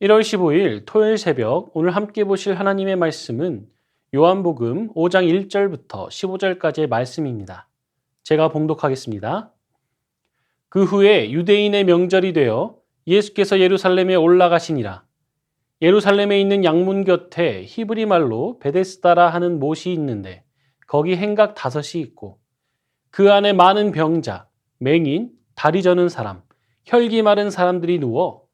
1월 15일 토요일 새벽 오늘 함께 보실 하나님의 말씀은 요한복음 5장 1절부터 15절까지의 말씀입니다. 제가 봉독하겠습니다. 그 후에 유대인의 명절이 되어 예수께서 예루살렘에 올라가시니라. 예루살렘에 있는 양문 곁에 히브리 말로 베데스다라 하는 못이 있는데 거기 행각 5이 있고 그 안에 많은 병자, 맹인, 다리 저는 사람, 혈기 마른 사람들이 누워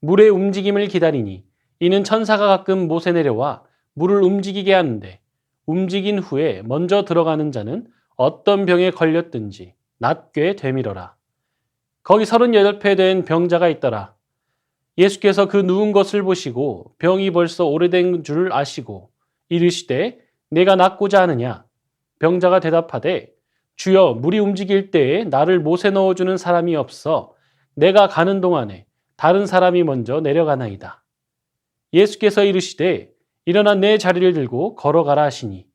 물의 움직임을 기다리니 이는 천사가 가끔 못에 내려와 물을 움직이게 하는데 움직인 후에 먼저 들어가는 자는 어떤 병에 걸렸든지 낫게 되밀어라. 거기 38배 된 병자가 있더라. 예수께서 그 누운 것을 보시고 병이 벌써 오래된 줄 아시고 이르시되 내가 낫고자 하느냐? 병자가 대답하되 주여 물이 움직일 때에 나를 못에 넣어주는 사람이 없어 내가 가는 동안에 다른 사람이 먼저 내려가나이다. 예수께서 이르시되 일어나 내 자리를 들고 걸어가라 하시니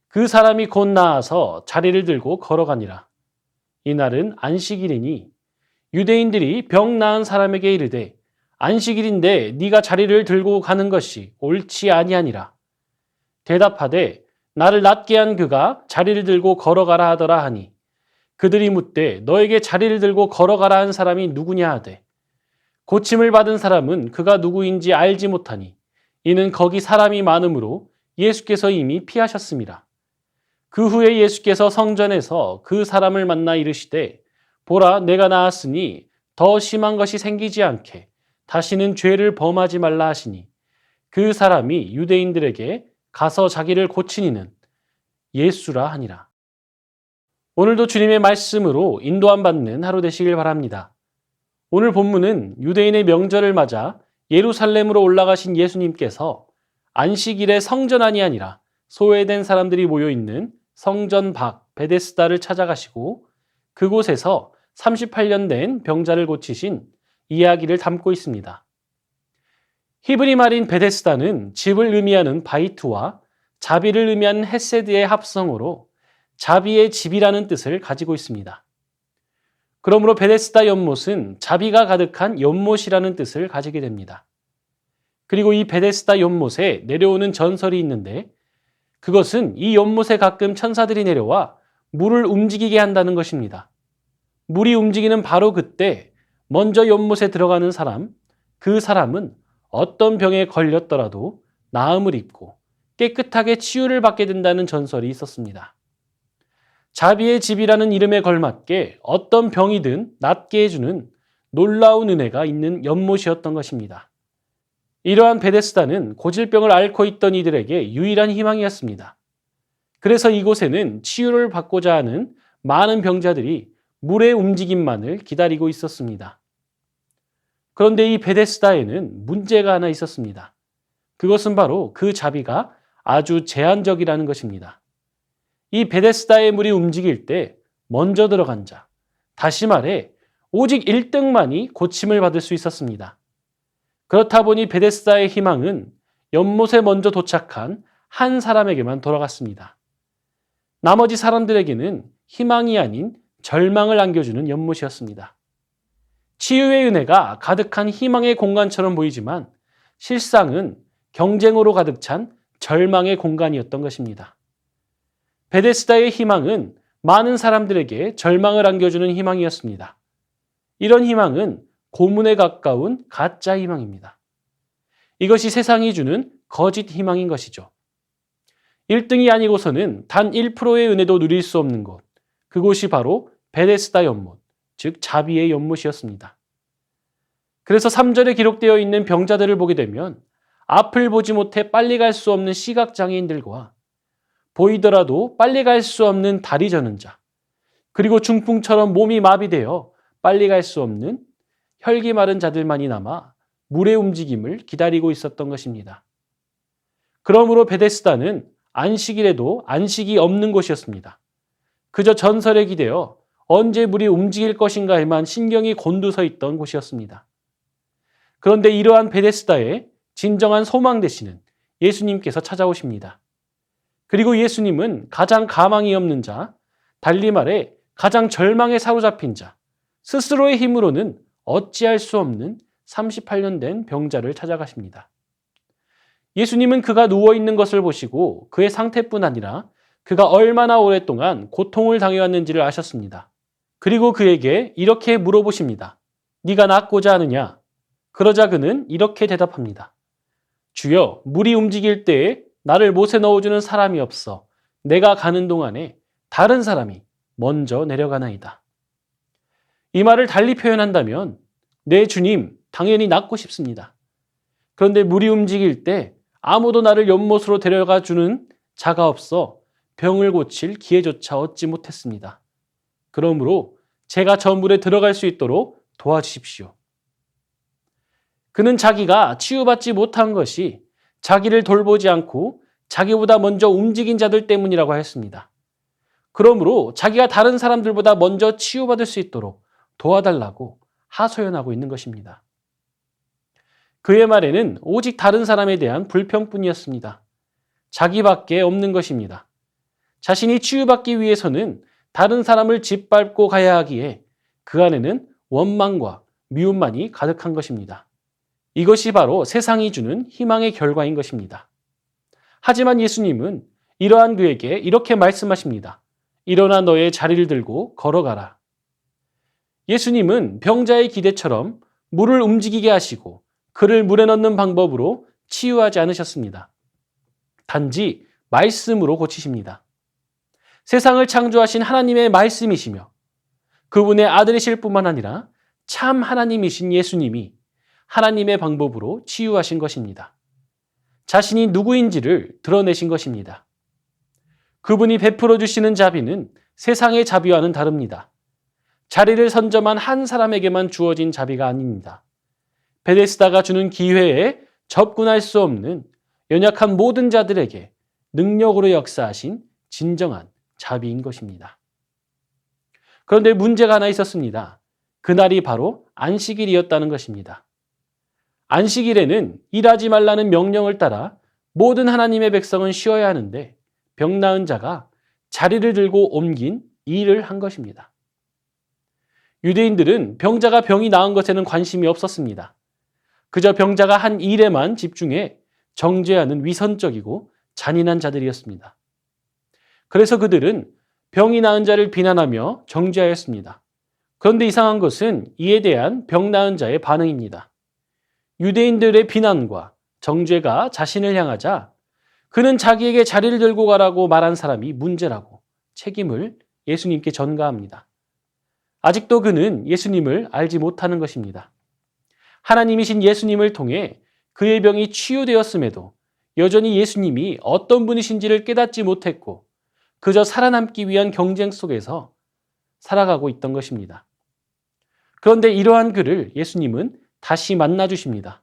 그 사람이 곧 나아서 자리를 들고 걸어가니라. 이날은 안식일이니 유대인들이 병 나은 사람에게 이르되 안식일인데 네가 자리를 들고 가는 것이 옳지 아니하니라. 대답하되 나를 낫게 한 그가 자리를 들고 걸어가라 하더라 하니 그들이 묻되 너에게 자리를 들고 걸어가라 한 사람이 누구냐 하되 고침을 받은 사람은 그가 누구인지 알지 못하니 이는 거기 사람이 많으므로 예수께서 이미 피하셨습니다. 그 후에 예수께서 성전에서 그 사람을 만나 이르시되 보라 내가 나았으니 더 심한 것이 생기지 않게 다시는 죄를 범하지 말라 하시니 그 사람이 유대인들에게 가서 자기를 고치니는 예수라 하니라. 오늘도 주님의 말씀으로 인도함 받는 하루 되시길 바랍니다. 오늘 본문은 유대인의 명절을 맞아 예루살렘으로 올라가신 예수님께서 안식일에 성전 안이 아니라 소외된 사람들이 모여있는 성전 밖 베데스다를 찾아가시고 그곳에서 38년 된 병자를 고치신 이야기를 담고 있습니다. 히브리 말인 베데스다는 집을 의미하는 바이트와 자비를 의미하는 헤세드의 합성어로 자비의 집이라는 뜻을 가지고 있습니다. 그러므로 베데스다 연못은 자비가 가득한 연못이라는 뜻을 가지게 됩니다. 그리고 이 베데스다 연못에 내려오는 전설이 있는데 그것은 이 연못에 가끔 천사들이 내려와 물을 움직이게 한다는 것입니다. 물이 움직이는 바로 그때 먼저 연못에 들어가는 사람, 그 사람은 어떤 병에 걸렸더라도 나음을 입고 깨끗하게 치유를 받게 된다는 전설이 있었습니다. 자비의 집이라는 이름에 걸맞게 어떤 병이든 낫게 해주는 놀라운 은혜가 있는 연못이었던 것입니다. 이러한 베데스다는 고질병을 앓고 있던 이들에게 유일한 희망이었습니다. 그래서 이곳에는 치유를 받고자 하는 많은 병자들이 물의 움직임만을 기다리고 있었습니다. 그런데 이 베데스다에는 문제가 하나 있었습니다. 그것은 바로 그 자비가 아주 제한적이라는 것입니다. 이 베데스다의 물이 움직일 때 먼저 들어간 자, 다시 말해 오직 1등만이 고침을 받을 수 있었습니다. 그렇다 보니 베데스다의 희망은 연못에 먼저 도착한 한 사람에게만 돌아갔습니다. 나머지 사람들에게는 희망이 아닌 절망을 안겨주는 연못이었습니다. 치유의 은혜가 가득한 희망의 공간처럼 보이지만 실상은 경쟁으로 가득 찬 절망의 공간이었던 것입니다. 베데스다의 희망은 많은 사람들에게 절망을 안겨주는 희망이었습니다. 이런 희망은 고문에 가까운 가짜 희망입니다. 이것이 세상이 주는 거짓 희망인 것이죠. 1등이 아니고서는 단 1%의 은혜도 누릴 수 없는 곳, 그곳이 바로 베데스다 연못, 즉 자비의 연못이었습니다. 그래서 3절에 기록되어 있는 병자들을 보게 되면 앞을 보지 못해 빨리 갈 수 없는 시각장애인들과 보이더라도 빨리 갈 수 없는 다리 저는 자, 그리고 중풍처럼 몸이 마비되어 빨리 갈 수 없는 혈기 마른 자들만이 남아 물의 움직임을 기다리고 있었던 것입니다. 그러므로 베데스다는 안식일에도 안식이 없는 곳이었습니다. 그저 전설에 기대어 언제 물이 움직일 것인가에만 신경이 곤두서 있던 곳이었습니다. 그런데 이러한 베데스다의 진정한 소망 되시는 예수님께서 찾아오십니다. 그리고 예수님은 가장 가망이 없는 자, 달리 말해 가장 절망에 사로잡힌 자, 스스로의 힘으로는 어찌할 수 없는 38년 된 병자를 찾아가십니다. 예수님은 그가 누워있는 것을 보시고 그의 상태뿐 아니라 그가 얼마나 오랫동안 고통을 당해왔는지를 아셨습니다. 그리고 그에게 이렇게 물어보십니다. 네가 낫고자 하느냐? 그러자 그는 이렇게 대답합니다. 주여, 물이 움직일 때에 나를 못에 넣어주는 사람이 없어 내가 가는 동안에 다른 사람이 먼저 내려가나이다. 이 말을 달리 표현한다면 네, 주님, 당연히 낫고 싶습니다. 그런데 물이 움직일 때 아무도 나를 연못으로 데려가 주는 자가 없어 병을 고칠 기회조차 얻지 못했습니다. 그러므로 제가 저 물에 들어갈 수 있도록 도와주십시오. 그는 자기가 치유받지 못한 것이 자기를 돌보지 않고 자기보다 먼저 움직인 자들 때문이라고 했습니다. 그러므로 자기가 다른 사람들보다 먼저 치유받을 수 있도록 도와달라고 하소연하고 있는 것입니다. 그의 말에는 오직 다른 사람에 대한 불평뿐이었습니다. 자기밖에 없는 것입니다. 자신이 치유받기 위해서는 다른 사람을 짓밟고 가야 하기에 그 안에는 원망과 미움만이 가득한 것입니다. 이것이 바로 세상이 주는 희망의 결과인 것입니다. 하지만 예수님은 이러한 그에게 이렇게 말씀하십니다. 일어나 너의 자리를 들고 걸어가라. 예수님은 병자의 기대처럼 물을 움직이게 하시고 그를 물에 넣는 방법으로 치유하지 않으셨습니다. 단지 말씀으로 고치십니다. 세상을 창조하신 하나님의 말씀이시며 그분의 아들이실 뿐만 아니라 참 하나님이신 예수님이 하나님의 방법으로 치유하신 것입니다. 자신이 누구인지를 드러내신 것입니다. 그분이 베풀어 주시는 자비는 세상의 자비와는 다릅니다. 자리를 선점한 한 사람에게만 주어진 자비가 아닙니다. 베데스다가 주는 기회에 접근할 수 없는 연약한 모든 자들에게 능력으로 역사하신 진정한 자비인 것입니다. 그런데 문제가 하나 있었습니다. 그날이 바로 안식일이었다는 것입니다. 안식일에는 일하지 말라는 명령을 따라 모든 하나님의 백성은 쉬어야 하는데 병 나은 자가 자리를 들고 옮긴 일을 한 것입니다. 유대인들은 병자가 병이 나은 것에는 관심이 없었습니다. 그저 병자가 한 일에만 집중해 정죄하는 위선적이고 잔인한 자들이었습니다. 그래서 그들은 병이 나은 자를 비난하며 정죄하였습니다. 그런데 이상한 것은 이에 대한 병 나은 자의 반응입니다. 유대인들의 비난과 정죄가 자신을 향하자 그는 자기에게 자리를 들고 가라고 말한 사람이 문제라고 책임을 예수님께 전가합니다. 아직도 그는 예수님을 알지 못하는 것입니다. 하나님이신 예수님을 통해 그의 병이 치유되었음에도 여전히 예수님이 어떤 분이신지를 깨닫지 못했고 그저 살아남기 위한 경쟁 속에서 살아가고 있던 것입니다. 그런데 이러한 그를 예수님은 다시 만나 주십니다.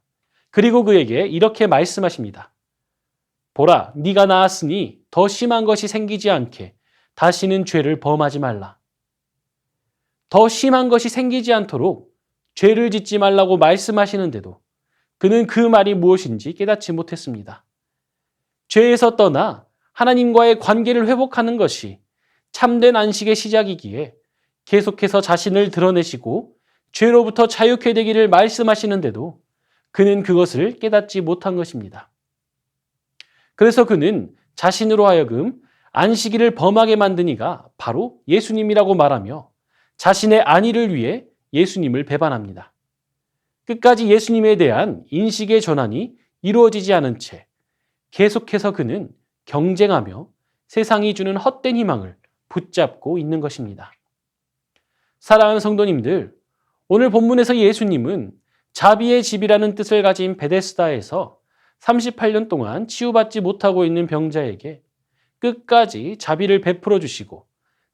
그리고 그에게 이렇게 말씀하십니다. 보라, 네가 나았으니 더 심한 것이 생기지 않게 다시는 죄를 범하지 말라. 더 심한 것이 생기지 않도록 죄를 짓지 말라고 말씀하시는데도 그는 그 말이 무엇인지 깨닫지 못했습니다. 죄에서 떠나 하나님과의 관계를 회복하는 것이 참된 안식의 시작이기에 계속해서 자신을 드러내시고 죄로부터 자유케 되기를 말씀하시는데도 그는 그것을 깨닫지 못한 것입니다. 그래서 그는 자신으로 하여금 안식일을 범하게 만든 이가 바로 예수님이라고 말하며 자신의 안위를 위해 예수님을 배반합니다. 끝까지 예수님에 대한 인식의 전환이 이루어지지 않은 채 계속해서 그는 경쟁하며 세상이 주는 헛된 희망을 붙잡고 있는 것입니다. 사랑하는 성도님들, 오늘 본문에서 예수님은 자비의 집이라는 뜻을 가진 베데스다에서 38년 동안 치유받지 못하고 있는 병자에게 끝까지 자비를 베풀어 주시고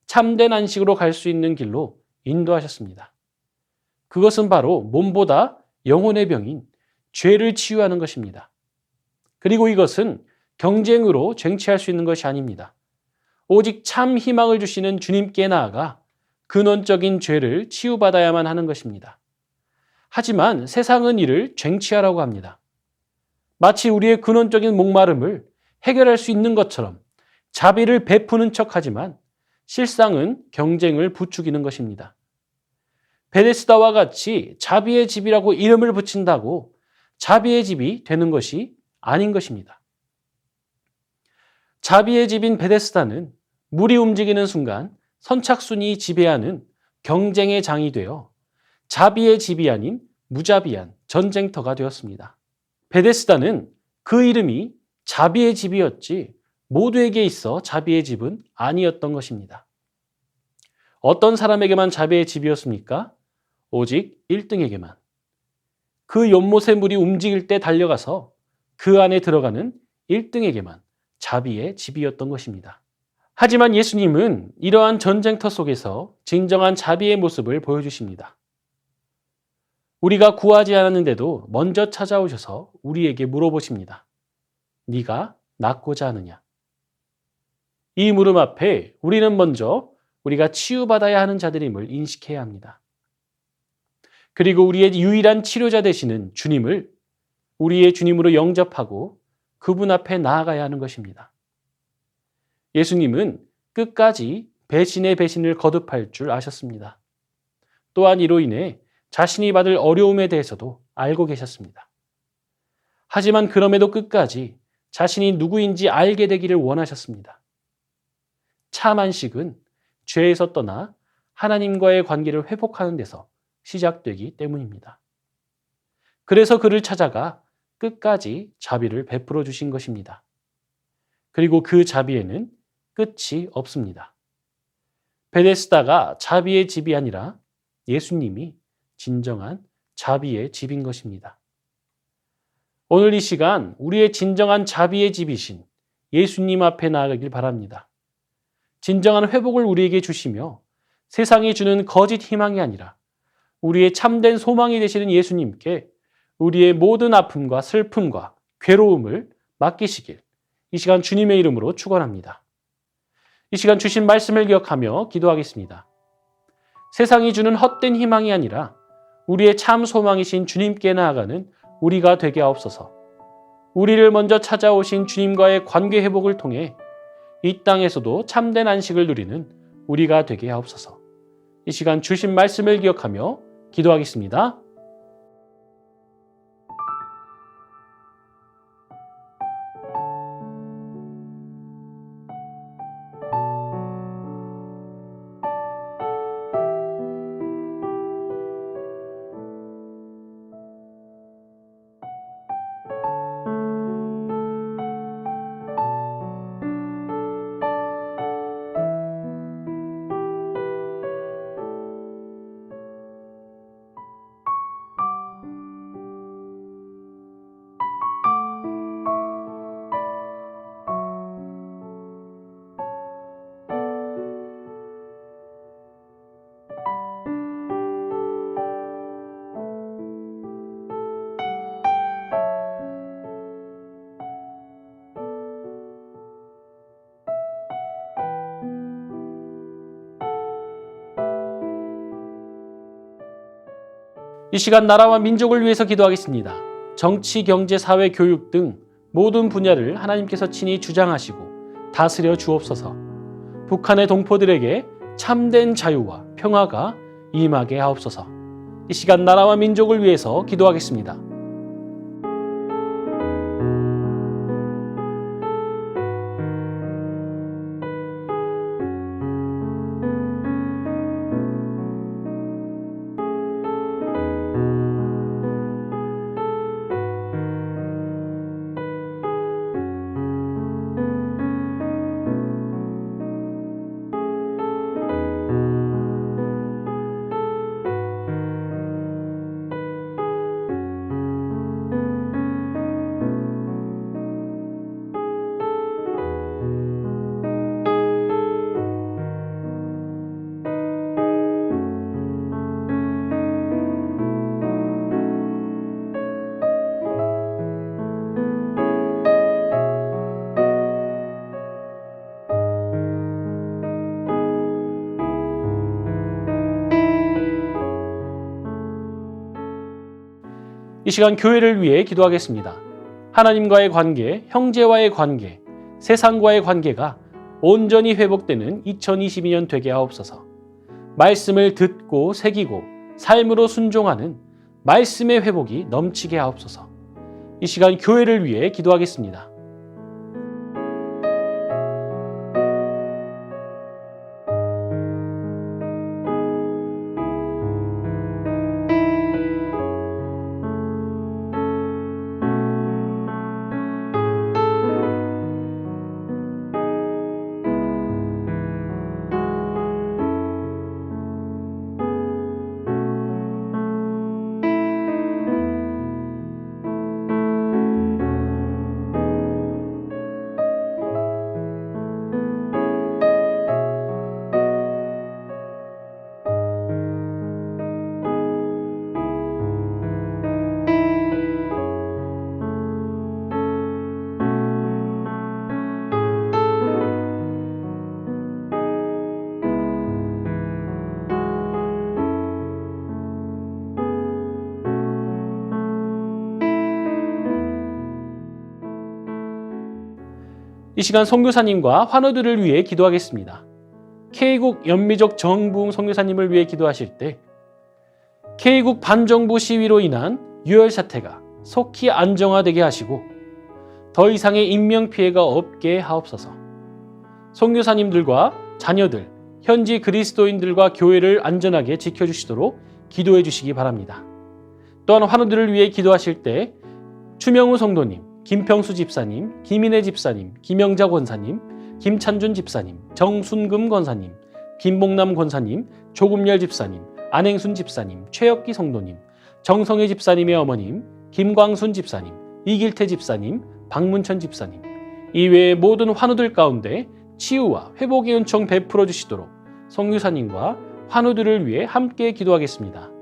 참된 안식으로 갈 수 있는 길로 인도하셨습니다. 그것은 바로 몸보다 영혼의 병인 죄를 치유하는 것입니다. 그리고 이것은 경쟁으로 쟁취할 수 있는 것이 아닙니다. 오직 참 희망을 주시는 주님께 나아가 근원적인 죄를 치유받아야만 하는 것입니다. 하지만 세상은 이를 쟁취하라고 합니다. 마치 우리의 근원적인 목마름을 해결할 수 있는 것처럼 자비를 베푸는 척하지만 실상은 경쟁을 부추기는 것입니다. 베데스다와 같이 자비의 집이라고 이름을 붙인다고 자비의 집이 되는 것이 아닌 것입니다. 자비의 집인 베데스다는 물이 움직이는 순간 선착순이 지배하는 경쟁의 장이 되어 자비의 집이 아닌 무자비한 전쟁터가 되었습니다. 베데스다는 그 이름이 자비의 집이었지 모두에게 있어 자비의 집은 아니었던 것입니다. 어떤 사람에게만 자비의 집이었습니까? 오직 1등에게만. 그 연못의 물이 움직일 때 달려가서 그 안에 들어가는 1등에게만 자비의 집이었던 것입니다. 하지만 예수님은 이러한 전쟁터 속에서 진정한 자비의 모습을 보여주십니다. 우리가 구하지 않았는데도 먼저 찾아오셔서 우리에게 물어보십니다. 네가 낫고자 하느냐? 이 물음 앞에 우리는 먼저 우리가 치유받아야 하는 자들임을 인식해야 합니다. 그리고 우리의 유일한 치료자 되시는 주님을 우리의 주님으로 영접하고 그분 앞에 나아가야 하는 것입니다. 예수님은 끝까지 배신의 배신을 거듭할 줄 아셨습니다. 또한 이로 인해 자신이 받을 어려움에 대해서도 알고 계셨습니다. 하지만 그럼에도 끝까지 자신이 누구인지 알게 되기를 원하셨습니다. 참 안식은 죄에서 떠나 하나님과의 관계를 회복하는 데서 시작되기 때문입니다. 그래서 그를 찾아가 끝까지 자비를 베풀어 주신 것입니다. 그리고 그 자비에는 끝이 없습니다. 베데스다가 자비의 집이 아니라 예수님이 진정한 자비의 집인 것입니다. 오늘 이 시간 우리의 진정한 자비의 집이신 예수님 앞에 나아가길 바랍니다. 진정한 회복을 우리에게 주시며 세상이 주는 거짓 희망이 아니라 우리의 참된 소망이 되시는 예수님께 우리의 모든 아픔과 슬픔과 괴로움을 맡기시길 이 시간 주님의 이름으로 축원합니다. 이 시간 주신 말씀을 기억하며 기도하겠습니다. 세상이 주는 헛된 희망이 아니라 우리의 참 소망이신 주님께 나아가는 우리가 되게 하옵소서. 우리를 먼저 찾아오신 주님과의 관계 회복을 통해 이 땅에서도 참된 안식을 누리는 우리가 되게 하옵소서. 이 시간 주신 말씀을 기억하며 기도하겠습니다. 이 시간 나라와 민족을 위해서 기도하겠습니다. 정치, 경제, 사회, 교육 등 모든 분야를 하나님께서 친히 주장하시고 다스려 주옵소서. 북한의 동포들에게 참된 자유와 평화가 임하게 하옵소서. 이 시간 나라와 민족을 위해서 기도하겠습니다. 이 시간 교회를 위해 기도하겠습니다. 하나님과의 관계, 형제와의 관계, 세상과의 관계가 온전히 회복되는 2022년 되게 하옵소서. 말씀을 듣고 새기고 삶으로 순종하는 말씀의 회복이 넘치게 하옵소서. 이 시간 교회를 위해 기도하겠습니다. 이 시간 선교사님과 환우들을 위해 기도하겠습니다. K국 연미족 정부흥 선교사님을 위해 기도하실 때 K국 반정부 시위로 인한 유혈 사태가 속히 안정화되게 하시고 더 이상의 인명피해가 없게 하옵소서. 선교사님들과 자녀들, 현지 그리스도인들과 교회를 안전하게 지켜주시도록 기도해 주시기 바랍니다. 또한 환우들을 위해 기도하실 때 추명우 성도님, 김평수 집사님, 김인혜 집사님, 김영자 권사님, 김찬준 집사님, 정순금 권사님, 김봉남 권사님, 조금열 집사님, 안행순 집사님, 최혁기 성도님, 정성혜 집사님의 어머님, 김광순 집사님, 이길태 집사님, 박문천 집사님, 이외의 모든 환우들 가운데 치유와 회복의 은총 베풀어 주시도록 선교사님과 환우들을 위해 함께 기도하겠습니다.